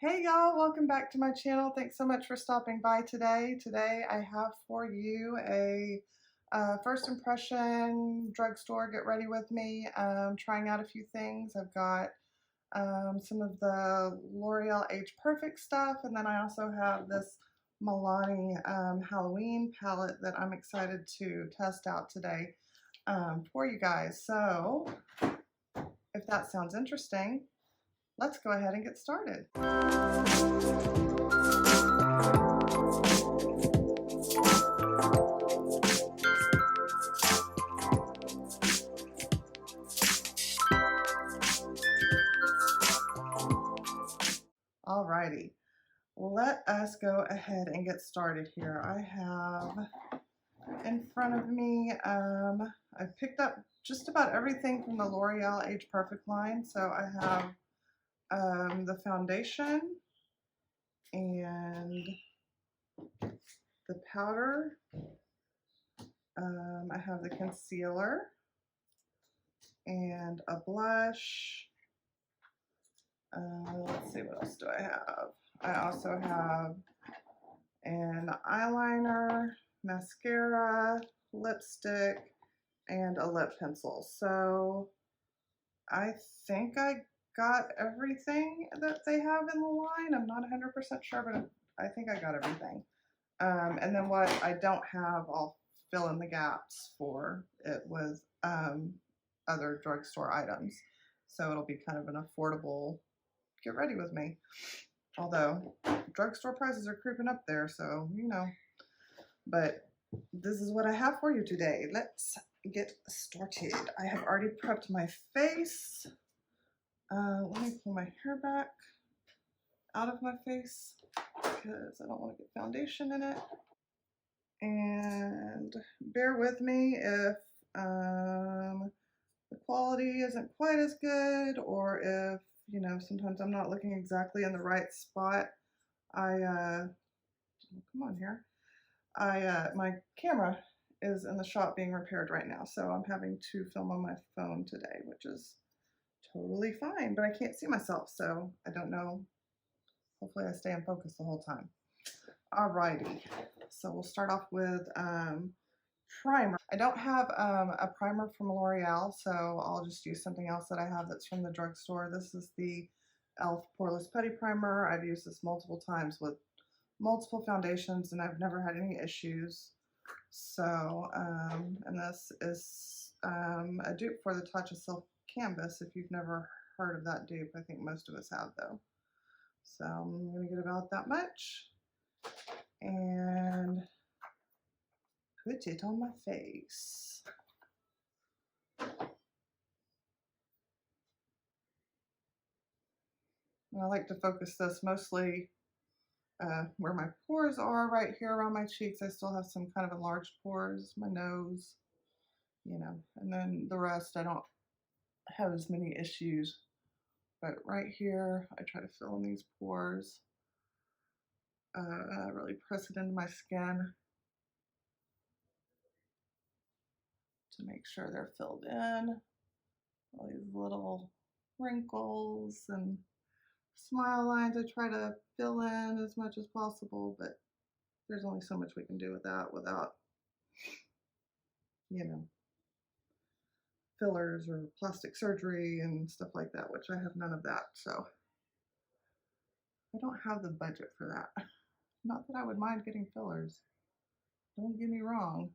Hey y'all, welcome back to my channel. Thanks so much for stopping by today. Today I have for you a first impression drugstore get ready with me. Trying out a few things. I've got some of the L'Oreal Age Perfect stuff, and then I also have this Milani Halloween palette that I'm excited to test out today for you guys. So if that sounds interesting, let's go ahead and get started. Alrighty, let us go ahead and get started here. I have in front of me, I picked up just about everything from the L'Oreal Age Perfect line. So I have the foundation and the powder. I have the concealer and a blush. Let's see, what else do I have? I also have an eyeliner, mascara, lipstick, and a lip pencil. So I think I got everything that they have in the line. I'm not 100% sure, but I think I got everything. And then what I don't have, I'll fill in the gaps for it with other drugstore items. So it'll be kind of an affordable get ready with me. Although drugstore prices are creeping up there, so you know. But this is what I have for you today. Let's get started. I have already prepped my face. Let me pull my hair back out of my face because I don't want to get foundation in it. And bear with me if the quality isn't quite as good, or if, you know, sometimes I'm not looking exactly in the right spot. Come on here. My camera is in the shop being repaired right now, so I'm having to film on my phone today, which is totally fine, but I can't see myself, so I don't know. Hopefully I stay in focus the whole time. Alrighty, so we'll start off with primer. I don't have a primer from L'Oreal, so I'll just use something else that I have that's from the drugstore. This is the e.l.f. Poreless Putty Primer. I've used this multiple times with multiple foundations and I've never had any issues. So, and this is a dupe for the Touch of Silk Canvas. If you've never heard of that dupe, I think most of us have though. So I'm going to get about that much and put it on my face. And I like to focus this mostly where my pores are, right here around my cheeks. I still have some kind of enlarged pores, my nose, you know, and then the rest I don't have as many issues. But right here, I try to fill in these pores, really press it into my skin to make sure they're filled in. All these little wrinkles and smile lines I try to fill in as much as possible, but there's only so much we can do with that without, you know, fillers or plastic surgery and stuff like that, which I have none of that, so I don't have the budget for that. Not that I would mind getting fillers, don't get me wrong,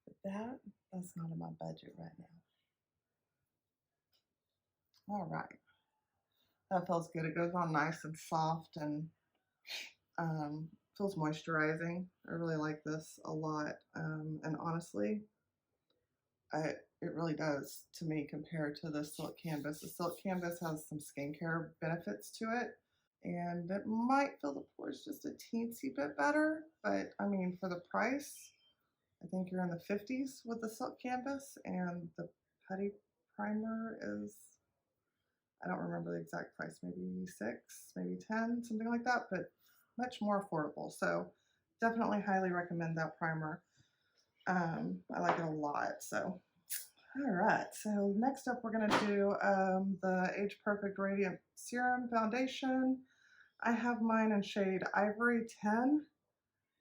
but that's not in my budget right now. All right, that feels good. It goes on nice and soft and feels moisturizing. I really like this a lot, and honestly, it really does to me compared to the Silk Canvas. The Silk Canvas has some skincare benefits to it, and it might fill the pores just a teensy bit better, but I mean, for the price, I think you're in the 50s with the Silk Canvas, and the Putty Primer is, I don't remember the exact price, maybe 6, maybe 10, something like that, but much more affordable. So definitely highly recommend that primer. I like it a lot. So All right, so next up we're going to do the Age Perfect Radiant Serum Foundation. I have mine in shade Ivory 10.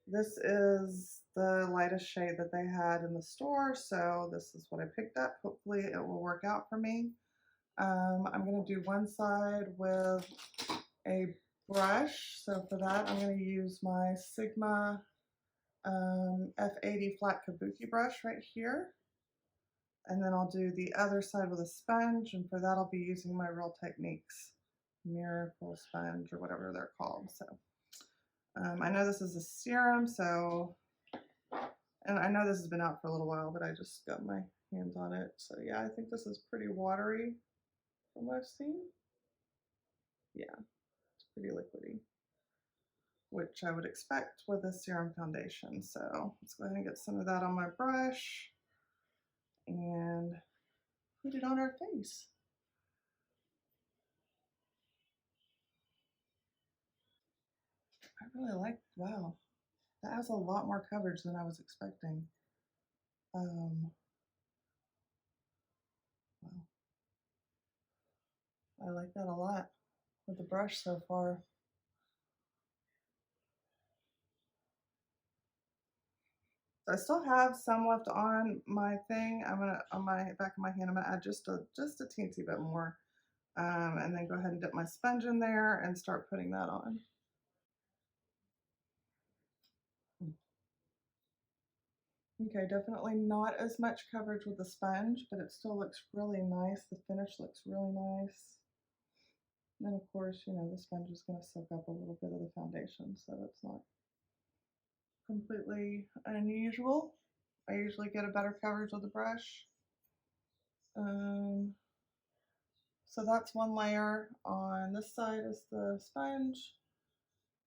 This is the lightest shade that they had in the store, so this is what I picked up. Hopefully it will work out for me. I'm going to do one side with a brush, so for that I'm going to use my Sigma F80 flat kabuki brush right here. And then I'll do the other side with a sponge, and for that I'll be using my Real Techniques Miracle Sponge or whatever they're called. So I know this is a serum, so, and I know this has been out for a little while, but I just got my hands on it. So yeah, I think this is pretty watery from what I've seen. Yeah, it's pretty liquidy, which I would expect with a serum foundation. So let's go ahead and get some of that on my brush and put it on our face. I really like, wow, that has a lot more coverage than I was expecting. Wow. I like that a lot with the brush so far. So I still have some left on my thing. I'm gonna, on my back of my hand, I'm gonna add just a teensy bit more, and then go ahead and dip my sponge in there and start putting that on. Okay, definitely not as much coverage with the sponge, but it still looks really nice. The finish looks really nice. And of course, you know, the sponge is going to soak up a little bit of the foundation, so it's not completely unusual. I usually get a better coverage with the brush. So that's one layer. On this side is the sponge,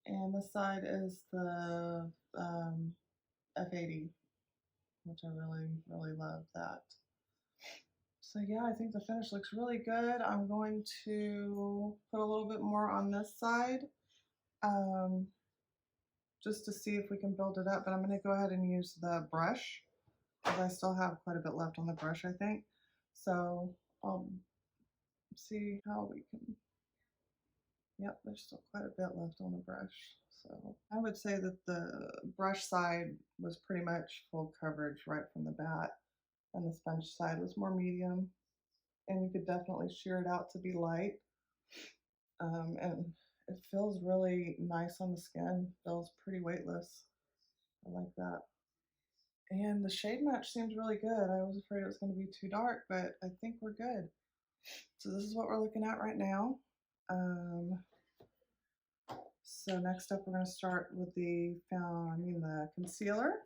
and this side is the F80, which I really love that. So yeah, I think the finish looks really good. I'm going to put a little bit more on this side, just to see if we can build it up, but I'm going to go ahead and use the brush because I still have quite a bit left on the brush, I think. So I'll see how we can, yep, there's still quite a bit left on the brush. So I would say that the brush side was pretty much full coverage right from the bat, and the sponge side was more medium, and you could definitely shear it out to be light. And it feels really nice on the skin, feels pretty weightless. I like that. And the shade match seems really good. I was afraid it was going to be too dark, but I think we're good. So this is what we're looking at right now. So next up, we're going to start with the concealer.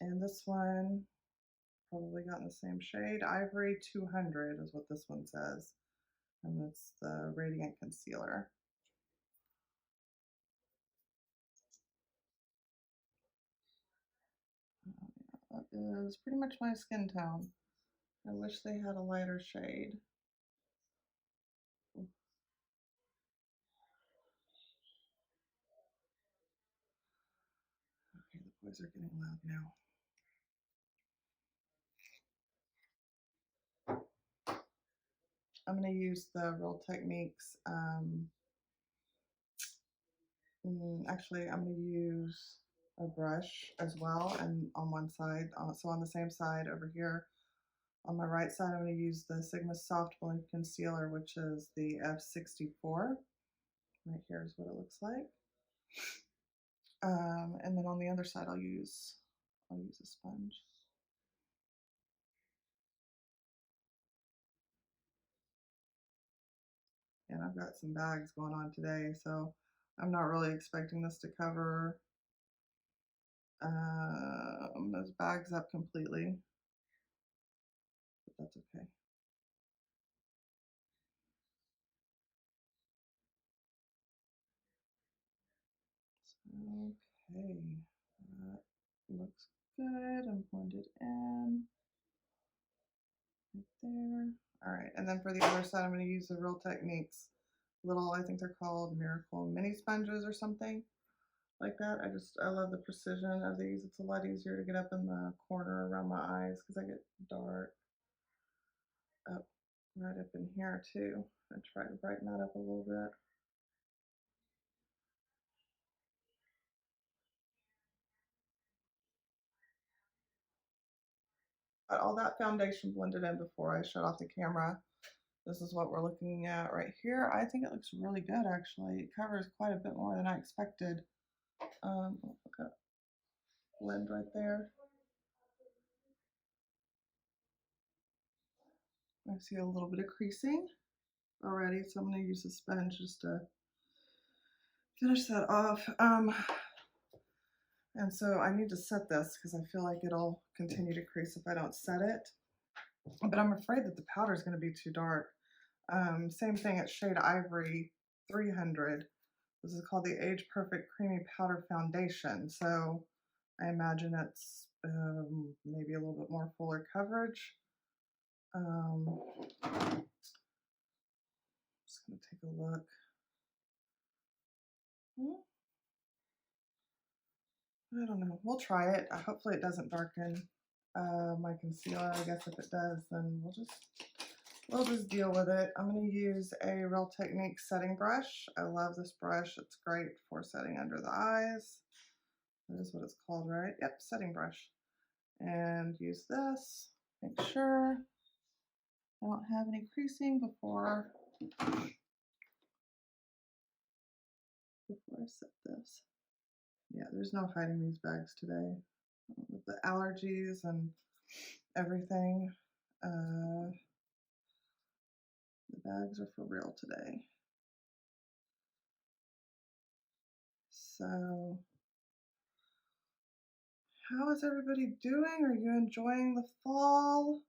And this one probably got in the same shade. Ivory 200 is what this one says. And that's the Radiant Concealer. That is pretty much my skin tone. I wish they had a lighter shade. Okay, the boys are getting loud now. I'm going to use the Real Techniques. Actually, I'm going to use a brush as well, and on one side, so on the same side over here, on my right side, I'm going to use the Sigma Soft Blend Concealer, which is the F64. Right here is what it looks like. And then on the other side, I'll use a sponge. And I've got some bags going on today, so I'm not really expecting this to cover those bags up completely, but that's okay. Okay, that looks good. I'm blended in right there. All right, and then for the other side, I'm going to use the Real Techniques little, I think they're called Miracle Mini Sponges or something. like that. I love the precision of these. It's a lot easier to get up in the corner around my eyes because I get dark up right up in here too. I try to brighten that up a little bit. Got all that foundation blended in before I shut off the camera. This is what we're looking at right here. I think it looks really good actually. It covers quite a bit more than I expected. Look at blend right there. I see a little bit of creasing already, so I'm going to use a sponge just to finish that off. And so I need to set this because I feel like it'll continue to crease if I don't set it. But I'm afraid that the powder is going to be too dark. Same thing at shade Ivory 300. This is called the Age Perfect Creamy Powder Foundation. So I imagine it's maybe a little bit more fuller coverage. Just going to take a look. I don't know. We'll try it. Hopefully it doesn't darken my concealer. I guess if it does, then we'll just deal with it. I'm going to use a Real Technique setting brush. I love this brush. It's great for setting under the eyes. That is what it's called, right? Yep, setting brush. And use this. Make sure I don't have any creasing before I set this. Yeah, there's no hiding these bags today. With the allergies and everything, the bags are for real today. So, how is everybody doing? Are you enjoying the fall?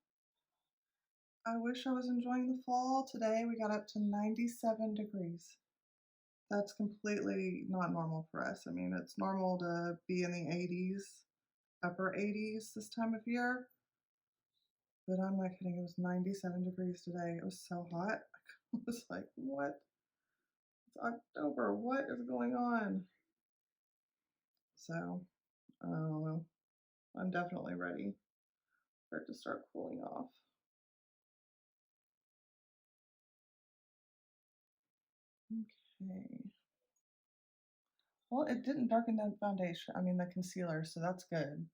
I wish I was enjoying the fall. Today we got up to 97 degrees. That's completely not normal for us. I mean, it's normal to be in the 80s, upper 80s this time of year. But I'm not kidding, it was 97 degrees today. It was so hot. I was like, what? It's October. What is going on? So, I don't know. I'm definitely ready for it to start cooling off. Okay. Well, it didn't darken the foundation, I mean the concealer, so that's good.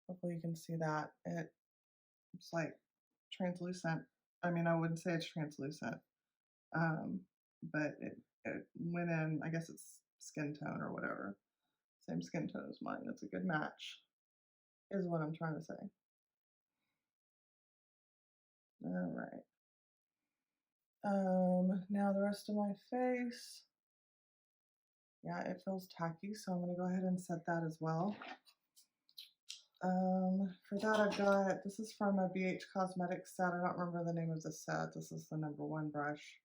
Hopefully you can see that. It's like translucent. I mean, I wouldn't say it's translucent, but it went in, I guess it's skin tone or whatever. Same skin tone as mine. It's a good match, is what I'm trying to say. All right. Now the rest of my face. Yeah, it feels tacky, so I'm going to go ahead and set that as well. For that I've got, this is from a BH Cosmetics set. I don't remember the name of the set. This is the #1 brush.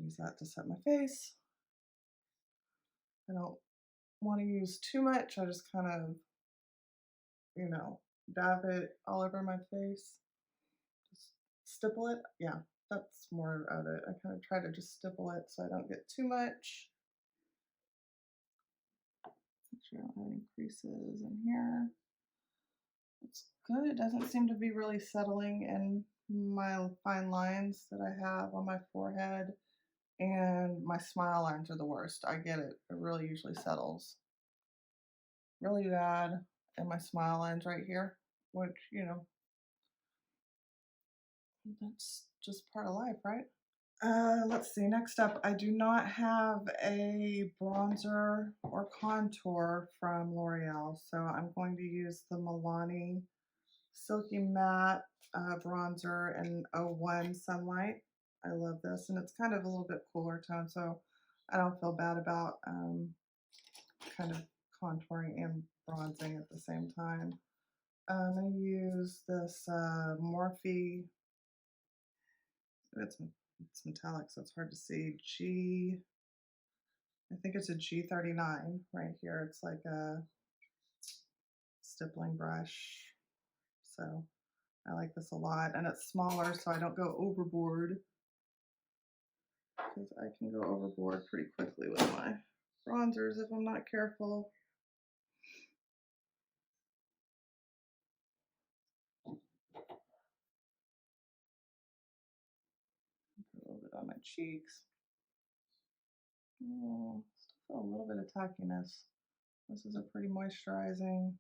Use that to set my face. I don't want to use too much. I just kind of, you know, dab it all over my face. Just stipple it. Yeah, that's more of it. I kind of try to just stipple it so I don't get too much. Make sure I don't have any creases in here. It's good. It doesn't seem to be really settling in my fine lines that I have on my forehead, and my smile lines are the worst. I get it. It really usually settles really bad in my smile lines right here, which, you know, that's just part of life, right? Let's see. Next up, I do not have a bronzer or contour from L'Oreal, so I'm going to use the Milani Silky Matte bronzer in 01 Sunlight. I love this, and it's kind of a little bit cooler tone, so I don't feel bad about kind of contouring and bronzing at the same time. I'm going to use this Morphe. It's metallic, so it's hard to see. I think it's a G39 right here. It's like a stippling brush. So I like this a lot, and it's smaller, so I don't go overboard, because I can go overboard pretty quickly with my bronzers if I'm not careful. Put a little bit on my cheeks. Oh, still feel a little bit of tackiness. This is a pretty moisturizing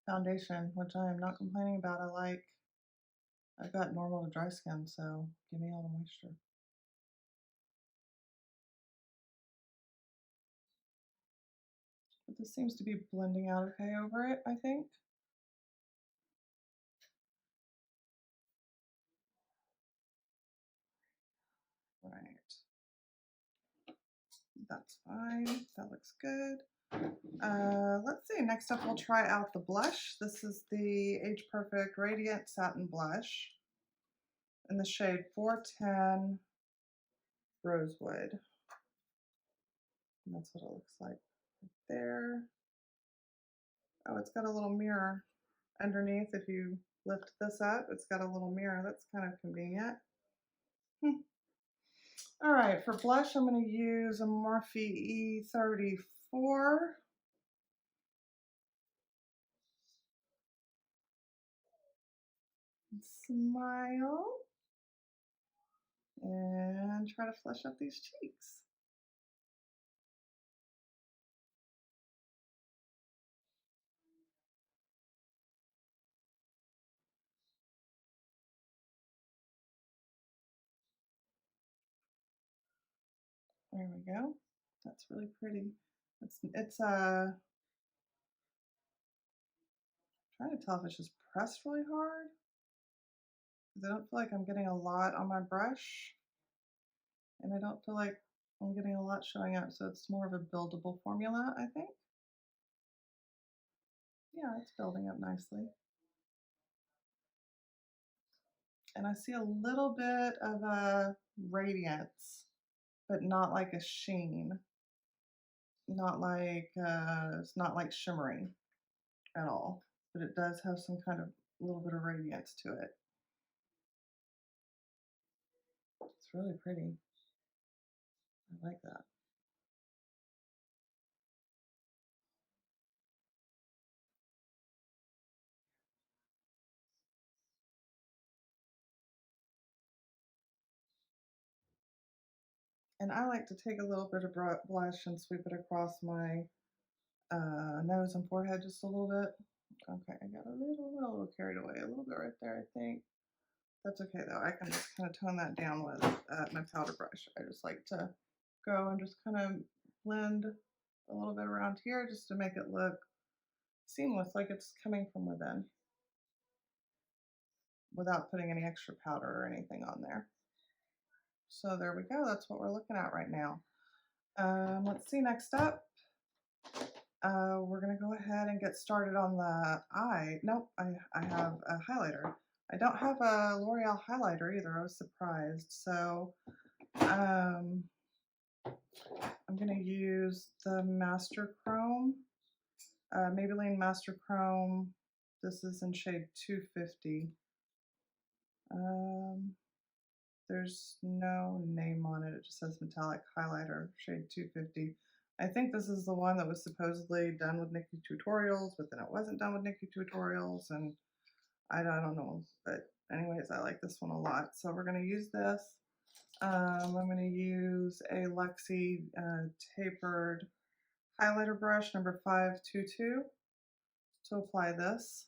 foundation, which I am not complaining about. I've got normal to dry skin, so give me all the moisture. But this seems to be blending out okay over it, I think. Right. That's fine. That looks good. Let's see. Next up, we'll try out the blush. This is the Age Perfect Radiant Satin Blush in the shade 410 Rosewood. And that's what it looks like there. Oh, it's got a little mirror underneath. If you lift this up, it's got a little mirror. That's kind of convenient. All right, for blush, I'm going to use a Morphe E34. Smile. And try to flush up these cheeks. There we go. That's really pretty. It's trying to tell if it's just pressed really hard, because I don't feel like I'm getting a lot on my brush, and I don't feel like I'm getting a lot showing up, so it's more of a buildable formula, I think. Yeah, it's building up nicely. And I see a little bit of a radiance, but not like a sheen. Not like it's not like shimmery at all, but it does have some kind of little bit of radiance to it. It's really pretty. I like that. And I like to take a little bit of blush and sweep it across my nose and forehead just a little bit. Okay, I got a little carried away, a little bit right there, I think. That's okay though. I can just kind of tone that down with my powder brush. I just like to go and just kind of blend a little bit around here just to make it look seamless, like it's coming from within, without putting any extra powder or anything on there. So there we go. That's what we're looking at right now. Let's see, next up, we're going to go ahead and get started on the eye. Nope, I have a highlighter. I don't have a L'Oreal highlighter either. I was surprised. So I'm going to use the Master Chrome, Maybelline Master Chrome. This is in shade 250. There's no name on it. It just says metallic highlighter, shade 250. I think this is the one that was supposedly done with Nikki Tutorials, but then it wasn't done with Nikki Tutorials, and I don't know. But anyways, I like this one a lot. So we're going to use this. I'm going to use a Luxie tapered highlighter brush, number 522, to apply this.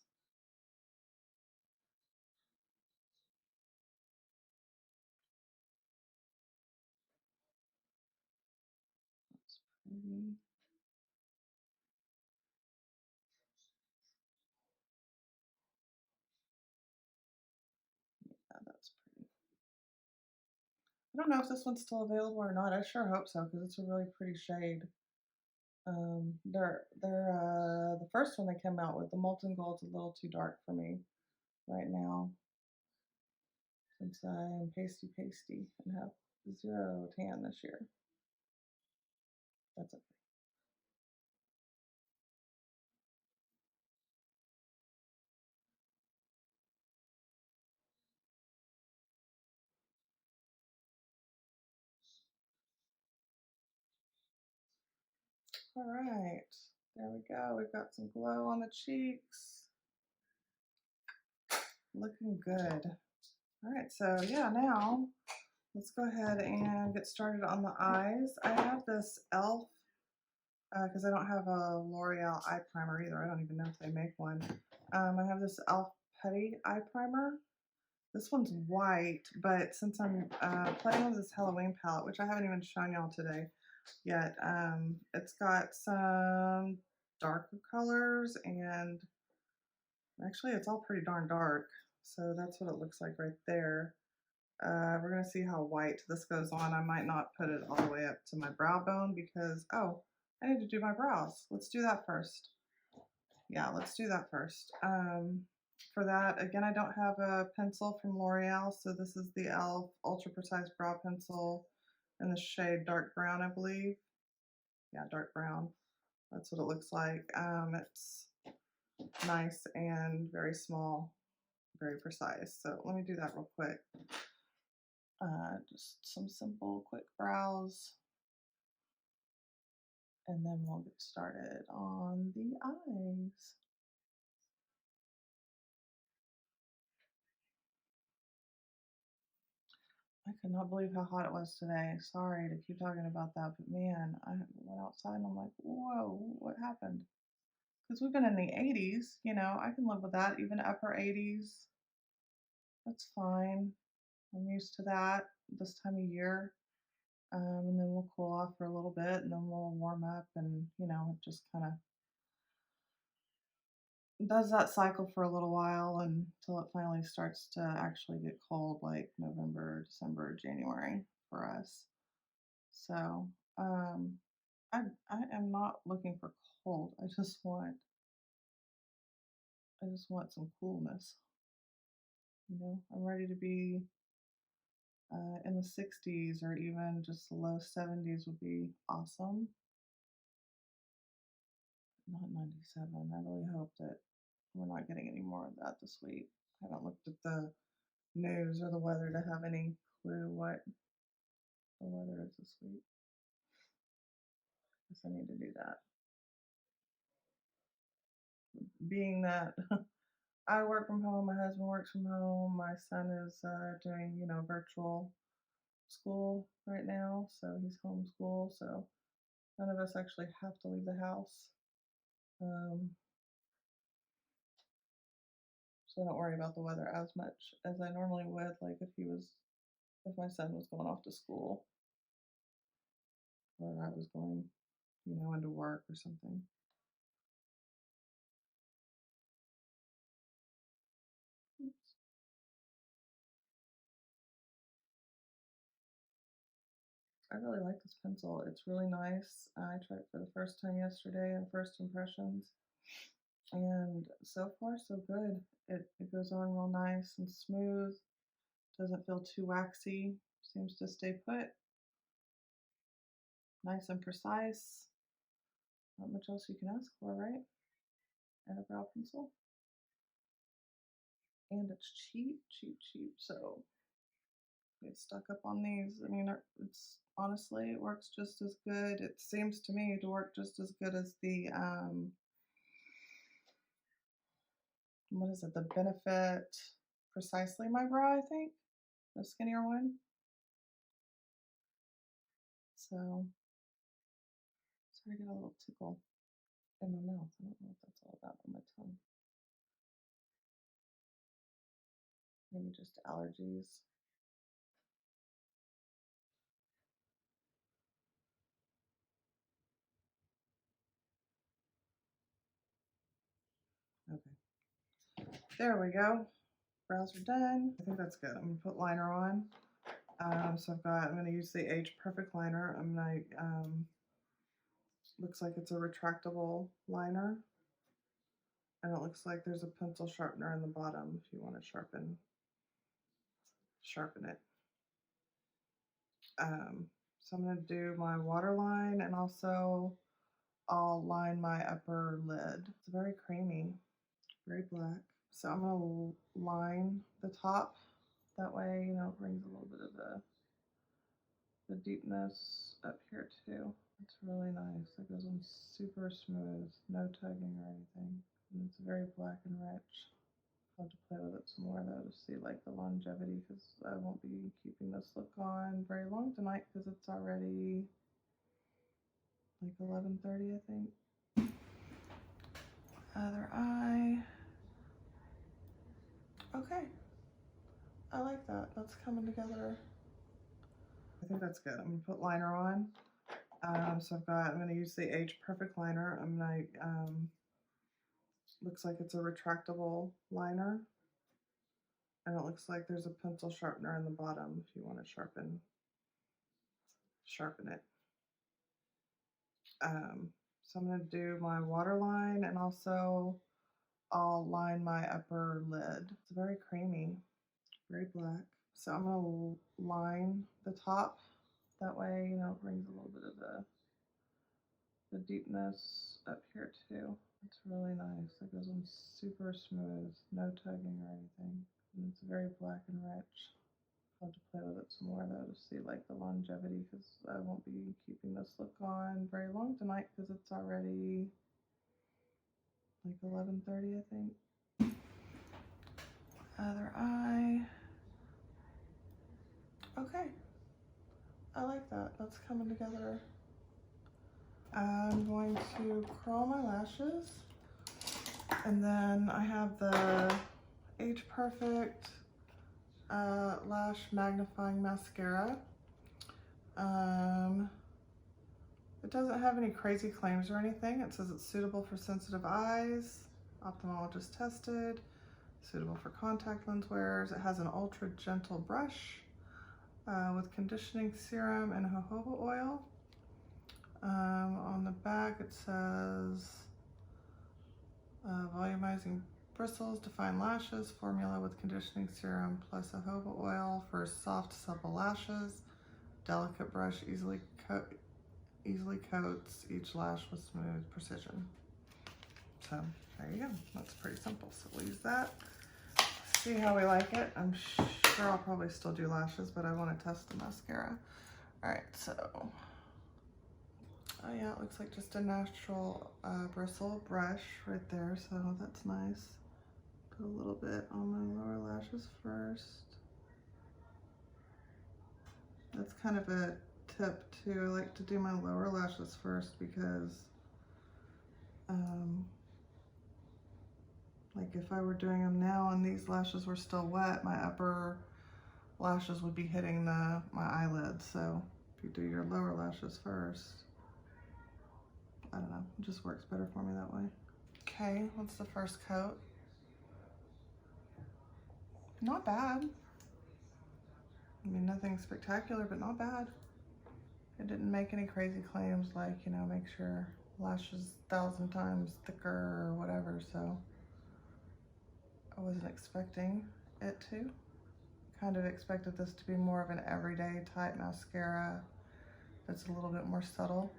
That's pretty. Yeah, that's pretty. I don't know if this one's still available or not. I sure hope so, because it's a really pretty shade. The first one they came out with, the Molten Gold's a little too dark for me right now, since I am pasty and have 0 tan this year. That's okay. All right, there we go. We've got some glow on the cheeks. Looking good. All right, so yeah, now let's go ahead and get started on the eyes. I have this e.l.f. Because I don't have a L'Oreal eye primer either. I don't even know if they make one. I have this e.l.f. Putty eye primer. This one's white, but since I'm playing with this Halloween palette, which I haven't even shown y'all today yet, it's got some darker colors, and actually it's all pretty darn dark. So that's what it looks like right there. We're going to see how white this goes on. I might not put it all the way up to my brow bone because, oh, I need to do my brows. Let's do that first. Yeah, let's do that first. For that, again, I don't have a pencil from L'Oreal, so this is the e.l.f. Ultra Precise Brow Pencil in the shade dark brown, I believe. Yeah, dark brown. That's what it looks like. It's nice and very small, very precise. So let me do that real quick. Just some simple, quick brows. And then we'll get started on the eyes. I could not believe how hot it was today. Sorry to keep talking about that, but man, I went outside and I'm like, whoa, what happened? Because we've been in the 80s, you know, I can live with that, even upper 80s. That's fine. I'm used to that this time of year. And then we'll cool off for a little bit and then we'll warm up and, you know, it just kind of does that cycle for a little while until it finally starts to actually get cold, like November, December, January for us. So I am not looking for cold. I just want some coolness. You know, I'm ready to be in the 60s or even just the low 70s would be awesome. Not 97. I really hope that we're not getting any more of that this week. I haven't looked at the news or the weather to have any clue what the weather is this week. Guess I need to do that. Being that I work from home, my husband works from home, my son is doing, you know, virtual school right now, so he's homeschool, so none of us actually have to leave the house. So I don't worry about the weather as much as I normally would, like if my son was going off to school or I was going, you know, into work or something. I really like this pencil. It's really nice. I tried it for the first time yesterday and first impressions. And so far, so good. It goes on real nice and smooth. Doesn't feel too waxy. Seems to stay put. Nice and precise. Not much else you can ask for, right? And a brow pencil. And it's cheap, cheap, cheap. So get stuck up on these. I mean, it's honestly, it works just as good. It seems to me to work just as good as the what is it? The Benefit Precisely My Brow, I think, the skinnier one. So, sorry, I get a little tickle in my mouth. I don't know what that's all about on my tongue. Maybe just allergies. Okay, there we go. Brows are done. I think that's good. I'm gonna put liner on. So I'm gonna use the Age Perfect liner. Looks like it's a retractable liner. And it looks like there's a pencil sharpener in the bottom if you want to sharpen it. So I'm going to do my waterline and also I'll line my upper lid. It's very creamy, very black. So I'm going to line the top. That way, you know, it brings a little bit of the deepness up here too. It's really nice. It goes on super smooth, no tugging or anything. And it's very black and rich. I'll have to play with it some more though to see like the longevity, because I won't be keeping this look on very long tonight because it's already like 11:30, I think. Other eye. Okay, I like that. That's coming together. I think that's good. I'm gonna put liner on. So I'm gonna use the Age Perfect liner. Looks like it's a retractable liner. And it looks like there's a pencil sharpener in the bottom if you want to sharpen it. So I'm going to do my waterline, and also I'll line my upper lid. It's very creamy, very black. So I'm going to line the top. That way, you know, it brings a little bit of the deepness up here too. It's really nice. It goes on super smooth, no tugging or anything. And it's very black and rich. I'll have to play with it some more though to see like the longevity, because I won't be keeping this look on very long tonight because it's already like 11:30, I think. Other eye. Okay, I like that. That's coming together. I'm going to curl my lashes, and then I have the Age Perfect Lash Magnifying Mascara. It doesn't have any crazy claims or anything. It says it's suitable for sensitive eyes, ophthalmologist tested, suitable for contact lens wearers. It has an ultra gentle brush with conditioning serum and jojoba oil. On the back it says volumizing bristles, define lashes, formula with conditioning serum plus jojoba oil for soft, supple lashes. Delicate brush easily coats each lash with smooth precision. So there you go. That's pretty simple. So we'll use that. See how we like it. I'm sure I'll probably still do lashes, but I want to test the mascara. All right, so oh yeah, it looks like just a natural bristle brush right there. So that's nice. Put a little bit on my lower lashes first. That's kind of a tip too. I like to do my lower lashes first because like if I were doing them now and these lashes were still wet, my upper lashes would be hitting my eyelids. So if you do your lower lashes first, I don't know, it just works better for me that way. Okay, what's the first coat? Not bad. I mean, nothing spectacular, but not bad. It didn't make any crazy claims like, you know, make sure lashes 1,000 times thicker or whatever, so I wasn't expecting it to. Kind of expected this to be more of an everyday type mascara that's a little bit more subtle.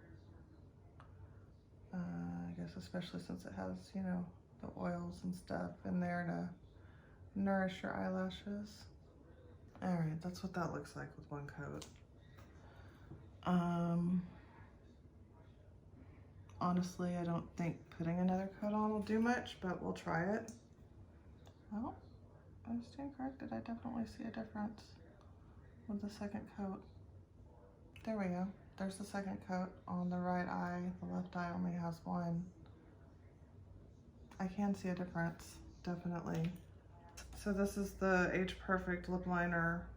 I guess especially since it has, you know, the oils and stuff in there to nourish your eyelashes. All right, that's what that looks like with one coat. Honestly, I don't think putting another coat on will do much, but we'll try it. Well, I stand corrected. I definitely see a difference with the second coat. There we go. There's the second coat on the right eye. The left eye only has one. I can see a difference, definitely. So this is the Age Perfect Lip Liner,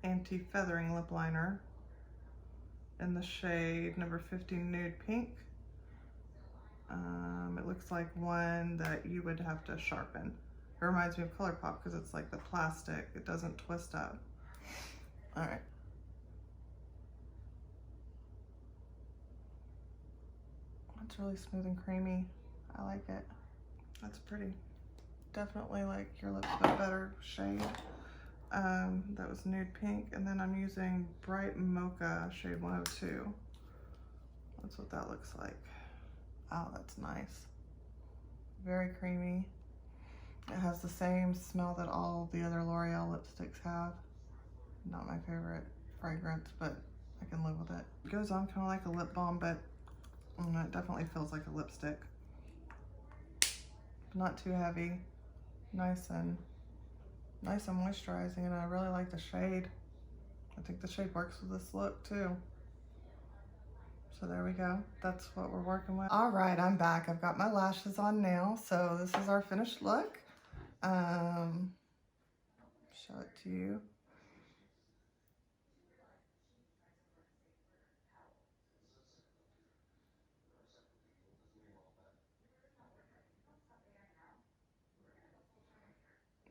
Anti-Feathering Lip Liner in the shade number 15 Nude Pink. It looks like one that you would have to sharpen. It reminds me of ColourPop because it's like the plastic. It doesn't twist up. All right. It's really smooth and creamy. I like it. That's pretty. Definitely like your lips, but better shade. That was Nude Pink, and then I'm using Bright Mocha shade 102. That's what that looks like. Oh, that's nice. Very creamy. It has the same smell that all the other L'Oreal lipsticks have. Not my favorite. fragrance, but I can live with it. It goes on kind of like a lip balm, but it definitely feels like a lipstick. Not too heavy, nice and moisturizing, and I really like the shade. I think the shade works with this look too. So there we go. That's what we're working with. All right, I'm back. I've got my lashes on now. So this is our finished look. Show it to you.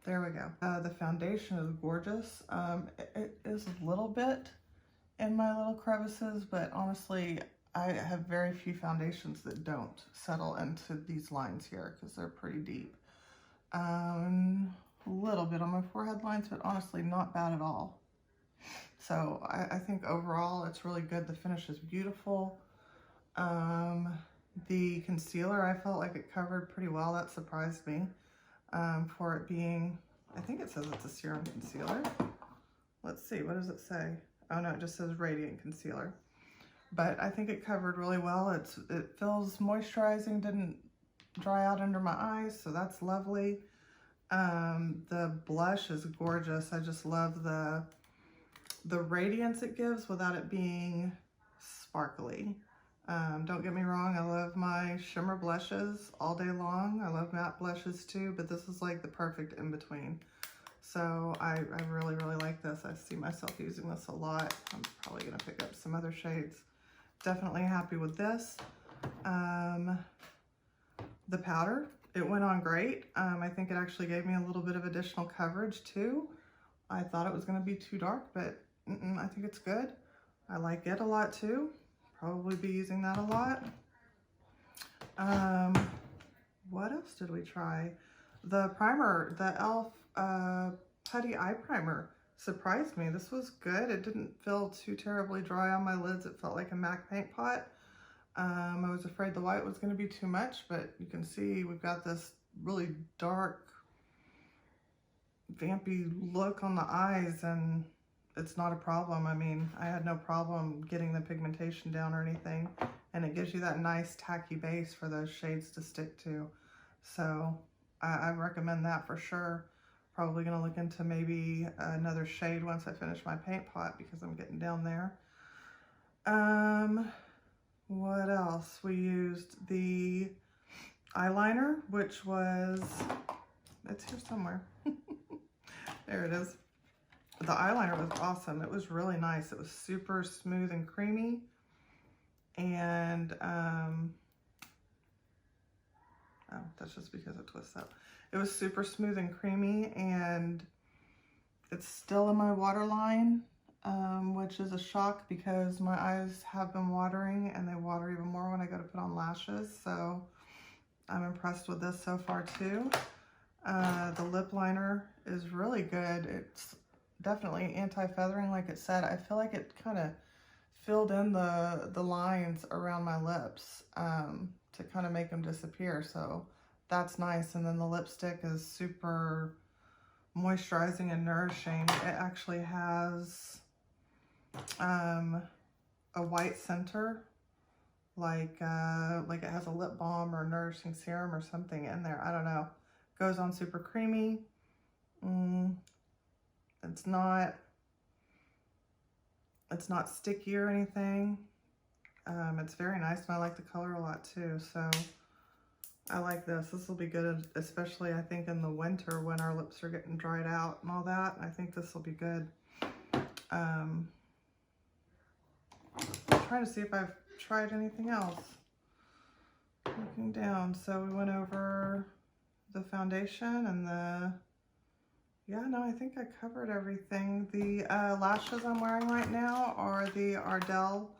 There we go. The foundation is gorgeous. It is a little bit in my little crevices, but honestly, I have very few foundations that don't settle into these lines here because they're pretty deep. A little bit on my forehead lines, but honestly not bad at all. So I think overall it's really good. The finish is beautiful. The concealer, I felt like it covered pretty well. That surprised me for it being, I think it says it's a serum concealer. Let's see, what does it say? Oh no, it just says radiant concealer. But I think it covered really well. It feels moisturizing, didn't dry out under my eyes, so that's lovely. The blush is gorgeous. I just love the radiance it gives without it being sparkly. Don't get me wrong, I love my shimmer blushes all day long. I love matte blushes too, but this is like the perfect in-between. So I really, really like this. I see myself using this a lot. I'm probably gonna pick up some other shades. Definitely happy with this. The powder, it went on great. I think it actually gave me a little bit of additional coverage too. I thought it was gonna be too dark, but I think it's good. I like it a lot too. Probably be using that a lot. What else did we try? The primer, the e.l.f. Putty Eye Primer surprised me. This was good. It didn't feel too terribly dry on my lids. It felt like a MAC paint pot. I was afraid the white was going to be too much, but you can see we've got this really dark, vampy look on the eyes, and it's not a problem. I mean, I had no problem getting the pigmentation down or anything, and it gives you that nice tacky base for those shades to stick to. So I recommend that for sure. Probably gonna look into maybe another shade once I finish my paint pot because I'm getting down there. What else? We used the eyeliner, which was, it's here somewhere. There it is. The eyeliner was awesome. It was really nice. It was super smooth and creamy. And, oh, that's just because it twists up. It was super smooth and creamy, and it's still in my waterline, which is a shock because my eyes have been watering, and they water even more when I go to put on lashes. So I'm impressed with this so far too. The lip liner is really good. It's definitely anti-feathering, like it said. I feel like it kind of filled in the lines around my lips to kind of make them disappear. So that's nice. And then the lipstick is super moisturizing and nourishing. It actually has a white center, like it has a lip balm or nourishing serum or something in there. I don't know. Goes on super creamy. It's not sticky or anything. It's very nice, and I like the color a lot too. So I like this. This will be good, especially I think in the winter when our lips are getting dried out and all that. I think this will be good. I'm trying to see if I've tried anything else. Looking down, so we went over the foundation and yeah, no, I think I covered everything. The lashes I'm wearing right now are the Ardell,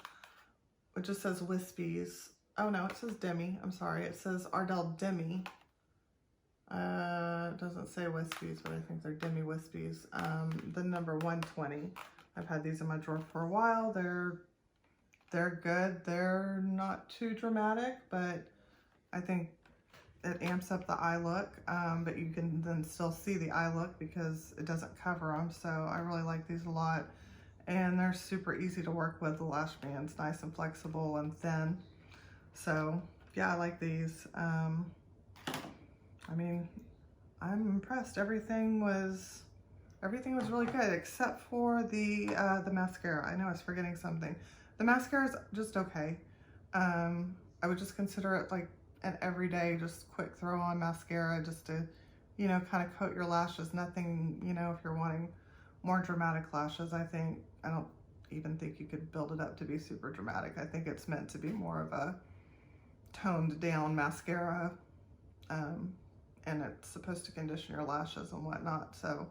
which just says Wispies. Oh no, it says Demi. I'm sorry, it says Ardell Demi. It doesn't say Wispies, but I think they're Demi Wispies. The number 120. I've had these in my drawer for a while. They're good. They're not too dramatic, but I think it amps up the eye look, but you can then still see the eye look because it doesn't cover them. So I really like these a lot. and they're super easy to work with. The lash band's nice and flexible and thin. So yeah, I like these. I mean, I'm impressed. Everything was really good except for the mascara. I know I was forgetting something. The mascara is just okay. I would just consider it like an everyday, just quick throw on mascara just to, you know, kind of coat your lashes. Nothing, you know, if you're wanting more dramatic lashes, I don't even think you could build it up to be super dramatic. I think it's meant to be more of a toned down mascara, and it's supposed to condition your lashes and whatnot. So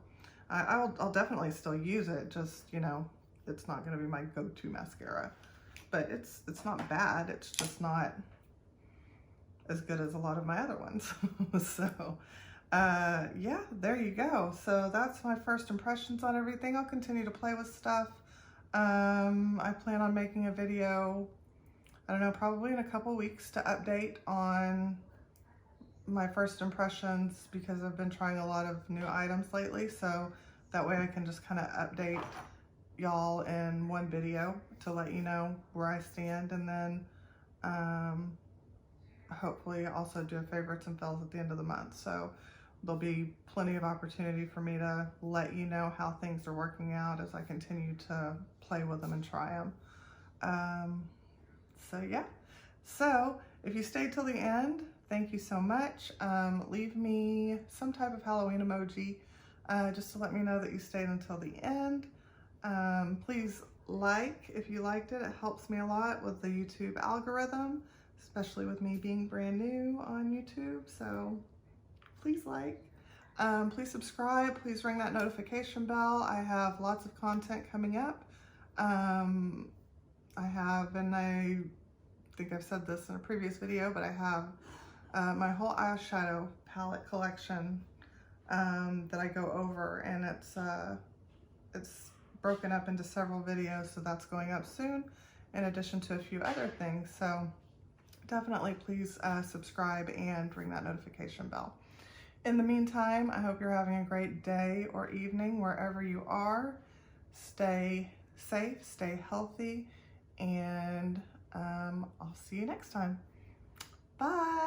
I'll definitely still use it. Just, you know, it's not going to be my go-to mascara, but it's not bad. It's just not as good as a lot of my other ones. So yeah, there you go. So that's my first impressions on everything. I'll continue to play with stuff. I plan on making a video, I don't know, probably in a couple weeks to update on my first impressions, because I've been trying a lot of new items lately. So that way I can just kind of update y'all in one video to let you know where I stand, and then hopefully also do a favorites and fails at the end of the month. So there'll be plenty of opportunity for me to let you know how things are working out as I continue to play with them and try them. So yeah, so if you stayed till the end, thank you so much. Leave me some type of Halloween emoji just to let me know that you stayed until the end. Please like if you liked it. It helps me a lot with the YouTube algorithm, especially with me being brand new on YouTube. So please like. Please subscribe. Please ring that notification bell. I have lots of content coming up. And I think I've said this in a previous video, but I have my whole eyeshadow palette collection that I go over, and it's broken up into several videos, so that's going up soon, in addition to a few other things. So definitely please subscribe and ring that notification bell. In the meantime, I hope you're having a great day or evening wherever you are. Stay safe, stay healthy, and I'll see you next time. Bye.